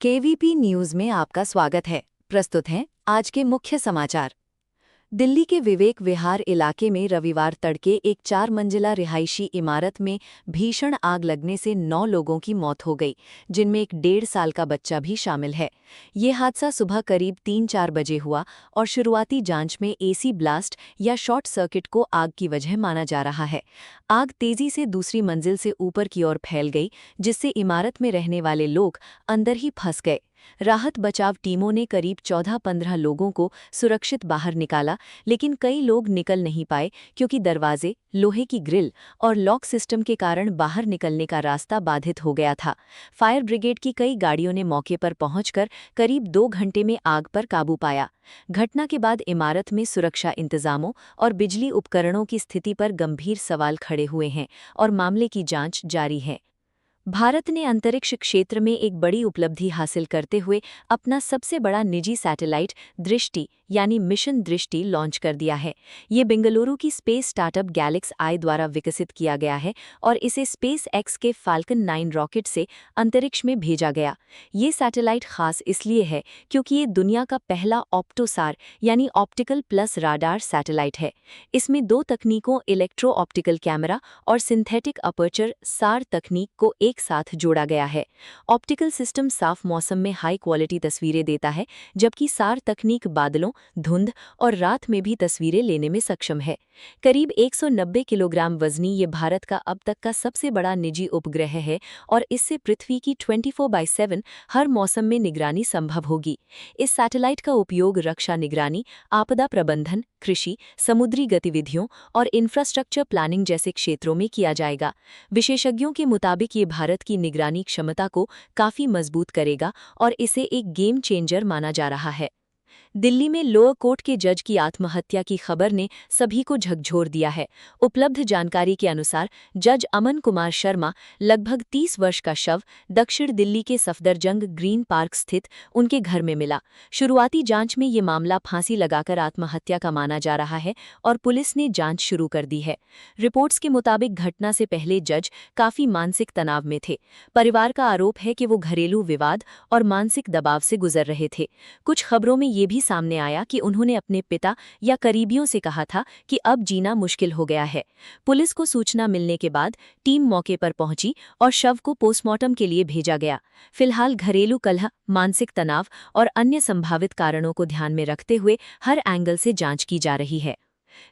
KVP news में आपका स्वागत है। प्रस्तुत हैं आज के मुख्य समाचार। दिल्ली के विवेक विहार इलाके में रविवार तड़के एक 4 मंजिला रिहायशी इमारत में भीषण आग लगने से 9 लोगों की मौत हो गई, जिनमें एक 1.5 साल का बच्चा भी शामिल है। ये हादसा सुबह करीब 3-4 बजे हुआ और शुरुआती जांच में एसी ब्लास्ट या शॉर्ट सर्किट को आग की वजह माना जा रहा है। आग तेजी से दूसरी मंजिल से ऊपर की ओर फैल गई, जिससे इमारत में रहने वाले लोग अंदर ही फंस गए। राहत बचाव टीमों ने करीब 14-15 लोगों को सुरक्षित बाहर निकाला, लेकिन कई लोग निकल नहीं पाए क्योंकि दरवाजे, लोहे की ग्रिल और लॉक सिस्टम के कारण बाहर निकलने का रास्ता बाधित हो गया था। फायर ब्रिगेड की कई गाड़ियों ने मौके पर पहुंचकर करीब 2 घंटे में आग पर काबू पाया। घटना के बाद इमारत में सुरक्षा इंतजामों और बिजली उपकरणों की स्थिति पर गंभीर सवाल खड़े हुए हैं और मामले की जांच जारी है। भारत ने अंतरिक्ष क्षेत्र में एक बड़ी उपलब्धि हासिल करते हुए अपना सबसे बड़ा निजी सैटेलाइट दृष्टि यानी मिशन दृष्टि लॉन्च कर दिया है। ये बेंगलुरु की स्पेस स्टार्टअप गैलेक्स आई द्वारा विकसित किया गया है और इसे स्पेस एक्स के फाल्कन 9 रॉकेट से अंतरिक्ष में भेजा गया। ये सैटेलाइट खास इसलिए है क्योंकि ये दुनिया का पहला ऑप्टोसार यानी ऑप्टिकल प्लस राडार सैटेलाइट है। इसमें 2 तकनीकों इलेक्ट्रो ऑप्टिकल कैमरा और सिंथेटिक अपर्चर सार तकनीक को एक साथ जोड़ा गया है। ऑप्टिकल सिस्टम साफ मौसम में हाई क्वालिटी तस्वीरें देता है, जबकि सार तकनीक बादलों, धुंध और रात में भी तस्वीरें लेने में सक्षम है। करीब 190 किलोग्राम वजनी ये भारत का अब तक का सबसे बड़ा निजी उपग्रह है और इससे पृथ्वी की 24/7 हर मौसम में निगरानी संभव होगी। इस सैटेलाइट का उपयोग रक्षा निगरानी, आपदा प्रबंधन, कृषि, समुद्री गतिविधियों और इंफ्रास्ट्रक्चर प्लानिंग जैसे क्षेत्रों में किया जाएगा। विशेषज्ञों के मुताबिक ये भारत की निगरानी क्षमता को काफी मजबूत करेगा और इसे एक गेम चेंजर माना जा रहा है। दिल्ली में लोअर कोर्ट के जज की आत्महत्या की खबर ने सभी को झकझोर दिया है। उपलब्ध जानकारी के अनुसार जज अमन कुमार शर्मा, लगभग 30 वर्ष का शव दक्षिण दिल्ली के सफदरजंग ग्रीन पार्क स्थित उनके घर में मिला। शुरुआती जांच में ये मामला फांसी लगाकर आत्महत्या का माना जा रहा है और पुलिस ने जांच शुरू कर दी है। रिपोर्ट्स के मुताबिक घटना से पहले जज काफी मानसिक तनाव में थे। परिवार का आरोप है कि वो घरेलू विवाद और मानसिक दबाव से गुजर रहे थे। कुछ खबरों में ये भी सामने आया कि उन्होंने अपने पिता या करीबियों से कहा था कि अब जीना मुश्किल हो गया है। पुलिस को सूचना मिलने के बाद टीम मौके पर पहुंची और शव को पोस्टमार्टम के लिए भेजा गया। फिलहाल घरेलू कलह, मानसिक तनाव और अन्य संभावित कारणों को ध्यान में रखते हुए हर एंगल से जांच की जा रही है।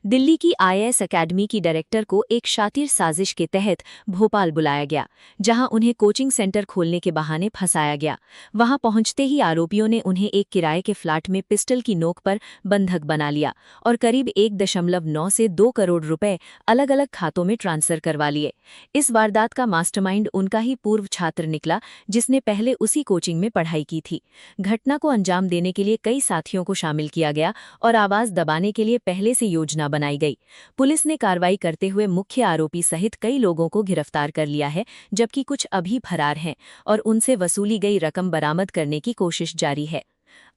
दिल्ली की आईएएस अकेडमी की डायरेक्टर को एक शातिर साजिश के तहत भोपाल बुलाया गया, जहां उन्हें कोचिंग सेंटर खोलने के बहाने फंसाया गया। वहां पहुंचते ही आरोपियों ने उन्हें एक किराए के फ्लैट में पिस्टल की नोक पर बंधक बना लिया और करीब 1.9 से 2 करोड़ रुपए अलग अलग खातों में ट्रांसफर करवा लिए। इस वारदात का मास्टरमाइंड उनका ही पूर्व छात्र निकला, जिसने पहले उसी कोचिंग में पढ़ाई की थी। घटना को अंजाम देने के लिए कई साथियों को शामिल किया गया और आवाज दबाने के लिए पहले से योजना बनाई गई। पुलिस ने कार्रवाई करते हुए मुख्य आरोपी सहित कई लोगों को गिरफ्तार कर लिया है, जबकि कुछ अभी फरार हैं और उनसे वसूली गई रकम बरामद करने की कोशिश जारी है।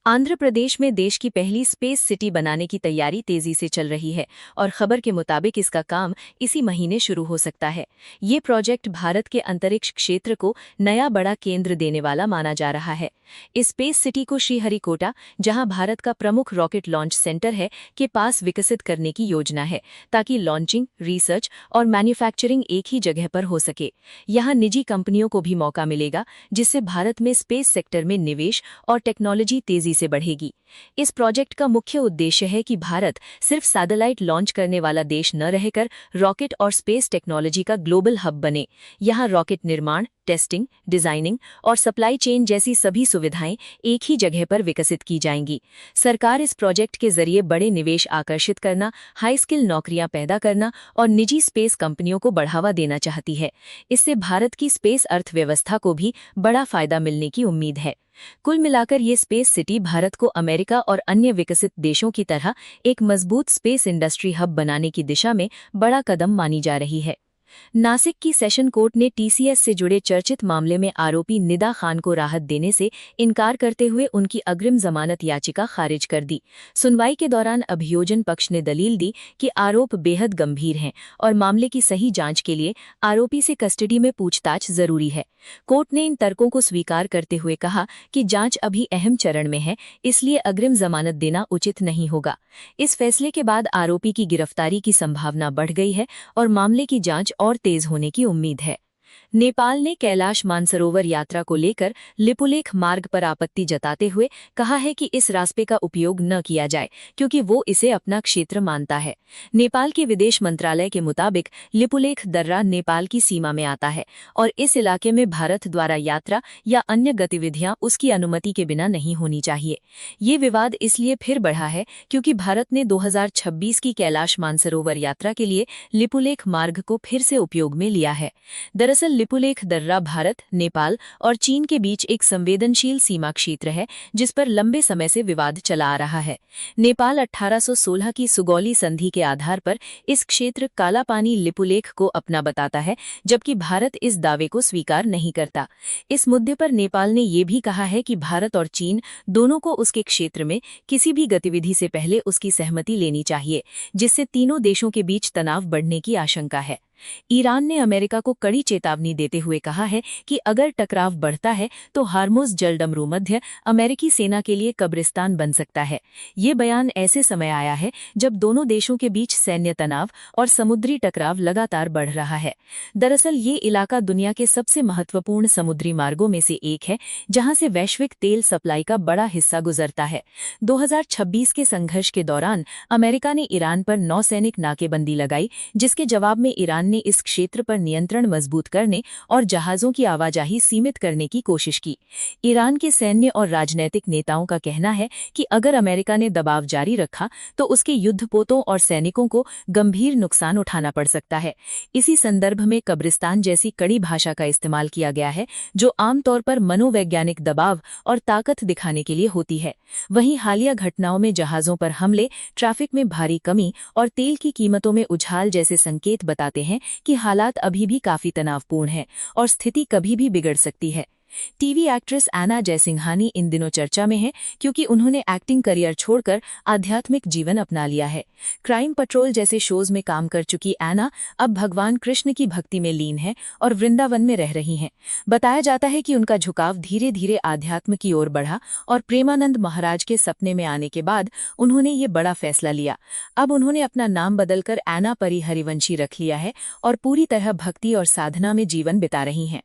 आंध्र प्रदेश में देश की पहली स्पेस सिटी बनाने की तैयारी तेजी से चल रही है और खबर के मुताबिक इसका काम इसी महीने शुरू हो सकता है। ये प्रोजेक्ट भारत के अंतरिक्ष क्षेत्र को नया बड़ा केंद्र देने वाला माना जा रहा है। इस स्पेस सिटी को श्रीहरिकोटा, जहां भारत का प्रमुख रॉकेट लॉन्च सेंटर है, के पास विकसित करने की योजना है, ताकि लॉन्चिंग, रिसर्च और मैन्युफैक्चरिंग एक ही जगह पर हो सके। यहाँ निजी कंपनियों को भी मौका मिलेगा, जिससे भारत में स्पेस सेक्टर में निवेश और टेक्नोलॉजी तेजी से बढ़ेगी। इस प्रोजेक्ट का मुख्य उद्देश्य है कि भारत सिर्फ सैटेलाइट लॉन्च करने वाला देश न रहकर रॉकेट और स्पेस टेक्नोलॉजी का ग्लोबल हब बने। यहाँ रॉकेट निर्माण, टेस्टिंग, डिजाइनिंग और सप्लाई चेन जैसी सभी सुविधाएं एक ही जगह पर विकसित की जाएंगी। सरकार इस प्रोजेक्ट के जरिए बड़े निवेश आकर्षित करना, हाई स्किल नौकरियां पैदा करना और निजी स्पेस कंपनियों को बढ़ावा देना चाहती है। इससे भारत की स्पेस अर्थव्यवस्था को भी बड़ा फायदा मिलने की उम्मीद है। कुल मिलाकर ये स्पेस सिटी भारत को अमेरिका और अन्य विकसित देशों की तरह एक मजबूत स्पेस इंडस्ट्री हब बनाने की दिशा में बड़ा कदम मानी जा रही है। नासिक की सेशन कोर्ट ने टीसीएस से जुड़े चर्चित मामले में आरोपी निदा खान को राहत देने से इनकार करते हुए उनकी अग्रिम जमानत याचिका खारिज कर दी। सुनवाई के दौरान अभियोजन पक्ष ने दलील दी कि आरोप बेहद गंभीर हैं और मामले की सही जांच के लिए आरोपी से कस्टडी में पूछताछ जरूरी है। कोर्ट ने इन तर्कों को स्वीकार करते हुए कहा कि जांच अभी अहम चरण में है, इसलिए अग्रिम जमानत देना उचित नहीं होगा। इस फैसले के बाद आरोपी की गिरफ्तारी की संभावना बढ़ गई है और मामले की जांच और तेज होने की उम्मीद है। नेपाल ने कैलाश मानसरोवर यात्रा को लेकर लिपुलेख मार्ग पर आपत्ति जताते हुए कहा है कि इस रास्ते का उपयोग न किया जाए क्योंकि वो इसे अपना क्षेत्र मानता है। नेपाल के विदेश मंत्रालय के मुताबिक लिपुलेख दर्रा नेपाल की सीमा में आता है और इस इलाके में भारत द्वारा यात्रा या अन्य गतिविधियां उसकी अनुमति के बिना नहीं होनी चाहिए। ये विवाद इसलिए फिर बढ़ा है क्योंकि भारत ने 2026 की कैलाश मानसरोवर यात्रा के लिए लिपुलेख मार्ग को फिर से उपयोग में लिया है। दरअसल लिपुलेख दर्रा भारत, नेपाल और चीन के बीच एक संवेदनशील सीमा क्षेत्र है जिस पर लंबे समय से विवाद चला आ रहा है। नेपाल 1816 की सुगौली संधि के आधार पर इस क्षेत्र कालापानी लिपुलेख को अपना बताता है, जबकि भारत इस दावे को स्वीकार नहीं करता। इस मुद्दे पर नेपाल ने ये भी कहा है कि भारत और चीन दोनों को उसके क्षेत्र में किसी भी गतिविधि से पहले उसकी सहमति लेनी चाहिए, जिससे तीनों देशों के बीच तनाव बढ़ने की आशंका है। ईरान ने अमेरिका को कड़ी चेतावनी देते हुए कहा है कि अगर टकराव बढ़ता है तो हार्मुज जलडमरू मध्य अमेरिकी सेना के लिए कब्रिस्तान बन सकता है। ये बयान ऐसे समय आया है जब दोनों देशों के बीच सैन्य तनाव और समुद्री टकराव लगातार बढ़ रहा है। दरअसल ये इलाका दुनिया के सबसे महत्वपूर्ण समुद्री मार्गों में से एक है, जहां से वैश्विक तेल सप्लाई का बड़ा हिस्सा गुजरता है। 2026 के संघर्ष के दौरान अमेरिका ने ईरान पर नौसैनिक नाकेबंदी लगाई, जिसके जवाब में ईरान ने इस क्षेत्र पर नियंत्रण मजबूत करने और जहाजों की आवाजाही सीमित करने की कोशिश की। ईरान के सैन्य और राजनैतिक नेताओं का कहना है कि अगर अमेरिका ने दबाव जारी रखा तो उसके युद्धपोतों और सैनिकों को गंभीर नुकसान उठाना पड़ सकता है। इसी संदर्भ में कब्रिस्तान जैसी कड़ी भाषा का इस्तेमाल किया गया है, जो आमतौर पर मनोवैज्ञानिक दबाव और ताकत दिखाने के लिए होती है। वहीं हालिया घटनाओं में जहाजों पर हमले, ट्रैफिक में भारी कमी और तेल की कीमतों में उछाल जैसे संकेत बताते हैं कि हालात अभी भी काफी तनावपूर्ण हैं और स्थिति कभी भी बिगड़ सकती है। टीवी एक्ट्रेस एना जयसिंघानी इन दिनों चर्चा में है क्योंकि उन्होंने एक्टिंग करियर छोड़कर आध्यात्मिक जीवन अपना लिया है। क्राइम पेट्रोल जैसे शोज में काम कर चुकी एना अब भगवान कृष्ण की भक्ति में लीन है और वृंदावन में रह रही हैं। बताया जाता है कि उनका झुकाव धीरे धीरे आध्यात्म की ओर बढ़ा और प्रेमानंद महाराज के सपने में आने के बाद उन्होंने ये बड़ा फैसला लिया। अब उन्होंने अपना नाम बदलकर एना परी हरिवंशी रख लिया है और पूरी तरह भक्ति और साधना में जीवन बिता रही हैं।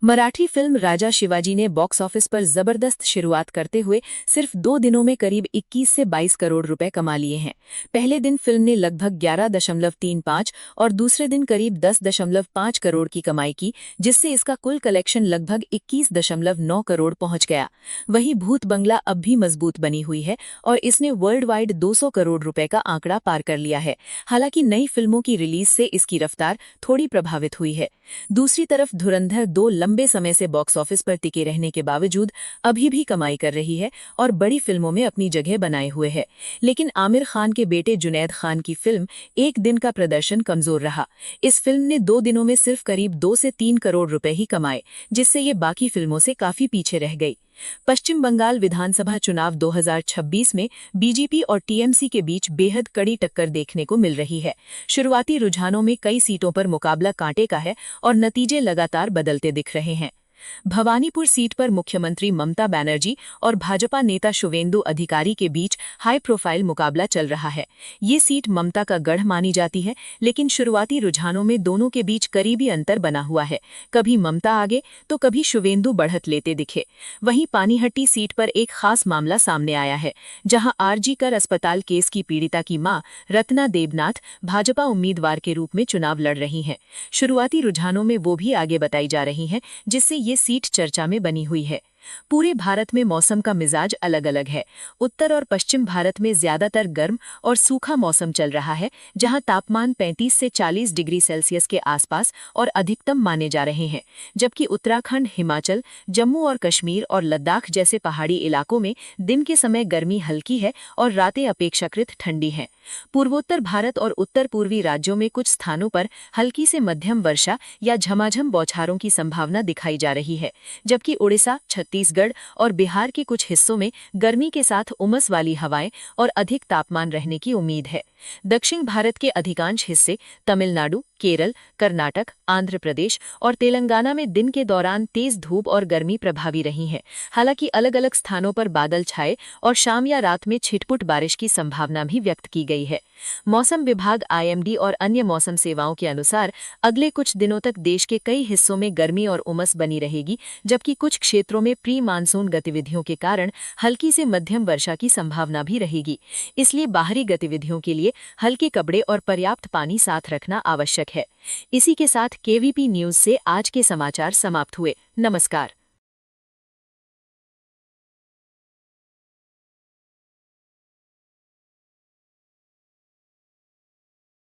मराठी फिल्म राजा शिवाजी ने बॉक्स ऑफिस पर जबरदस्त शुरुआत करते हुए सिर्फ 2 दिनों में करीब 21 से 22 करोड़ रुपए कमा लिए हैं। पहले दिन फिल्म ने लगभग 11.35 और दूसरे दिन करीब 10.5 करोड़ की कमाई की, जिससे इसका कुल कलेक्शन लगभग 21.9 करोड़ पहुंच गया। वहीं भूत बंगला अब भी मजबूत बनी हुई है और इसने वर्ल्ड वाइड 200 करोड़ रुपए का आंकड़ा पार कर लिया है। हालांकि नई फिल्मों की रिलीज से इसकी रफ्तार थोड़ी प्रभावित हुई है। दूसरी तरफ धुरंधर 2 लंबे समय से बॉक्स ऑफिस पर टिके रहने के बावजूद अभी भी कमाई कर रही है और बड़ी फिल्मों में अपनी जगह बनाए हुए है। लेकिन आमिर खान के बेटे जुनैद खान की फिल्म एक दिन का प्रदर्शन कमजोर रहा। इस फिल्म ने 2 दिनों में सिर्फ करीब 2 से 3 करोड़ रुपए ही कमाए, जिससे ये बाकी फिल्मों से काफी पीछे रह गई। पश्चिम बंगाल विधानसभा चुनाव 2026 में बीजेपी और टीएमसी के बीच बेहद कड़ी टक्कर देखने को मिल रही है। शुरुआती रुझानों में कई सीटों पर मुकाबला कांटे का है और नतीजे लगातार बदलते दिख रहे हैं। भवानीपुर सीट पर मुख्यमंत्री ममता बनर्जी और भाजपा नेता शुवेंदु अधिकारी के बीच हाई प्रोफाइल मुकाबला चल रहा है। ये सीट ममता का गढ़ मानी जाती है, लेकिन शुरुआती रुझानों में दोनों के बीच करीबी अंतर बना हुआ है। कभी ममता आगे तो कभी शुवेंदु बढ़त लेते दिखे। वहीं पानीहट्टी सीट पर एक खास मामला सामने आया है, जहां आरजी कर अस्पताल केस की पीड़िता की मां रत्ना देबनाथ भाजपा उम्मीदवार के रूप में चुनाव लड़ रही हैं। शुरुआती रुझानों में वो भी आगे बताई जा रही हैं, जिससे ये सीट चर्चा में बनी हुई है। पूरे भारत में मौसम का मिजाज अलग अलग है। उत्तर और पश्चिम भारत में ज्यादातर गर्म और सूखा मौसम चल रहा है, जहां तापमान 35 से 40 डिग्री सेल्सियस के आसपास और अधिकतम माने जा रहे हैं। जबकि उत्तराखंड, हिमाचल, जम्मू और कश्मीर और लद्दाख जैसे पहाड़ी इलाकों में दिन के समय गर्मी हल्की है और रातें अपेक्षाकृत ठंडी हैं। पूर्वोत्तर भारत और उत्तर पूर्वी राज्यों में कुछ स्थानों पर हल्की से मध्यम वर्षा या झमाझम बौछारों की संभावना दिखाई जा रही है, जबकि उड़ीसा, छत्तीसगढ़ और बिहार के कुछ हिस्सों में गर्मी के साथ उमस वाली हवाएं और अधिक तापमान रहने की उम्मीद है। दक्षिण भारत के अधिकांश हिस्से, तमिलनाडु, केरल, कर्नाटक, आंध्र प्रदेश और तेलंगाना में दिन के दौरान तेज धूप और गर्मी प्रभावी रही है। हालांकि अलग अलग स्थानों पर बादल छाए और शाम या रात में छिटपुट बारिश की संभावना भी व्यक्त की गई है। मौसम विभाग IMD और अन्य मौसम सेवाओं के अनुसार अगले कुछ दिनों तक देश के कई हिस्सों में गर्मी और उमस बनी रहेगी, जबकि कुछ क्षेत्रों में प्री मानसून गतिविधियों के कारण हल्की से मध्यम वर्षा की संभावना भी रहेगी। इसलिए बाहरी गतिविधियों के लिए हल्के कपड़े और पर्याप्त पानी साथ रखना आवश्यक है। इसी के साथ KVP न्यूज से आज के समाचार समाप्त हुए। नमस्कार।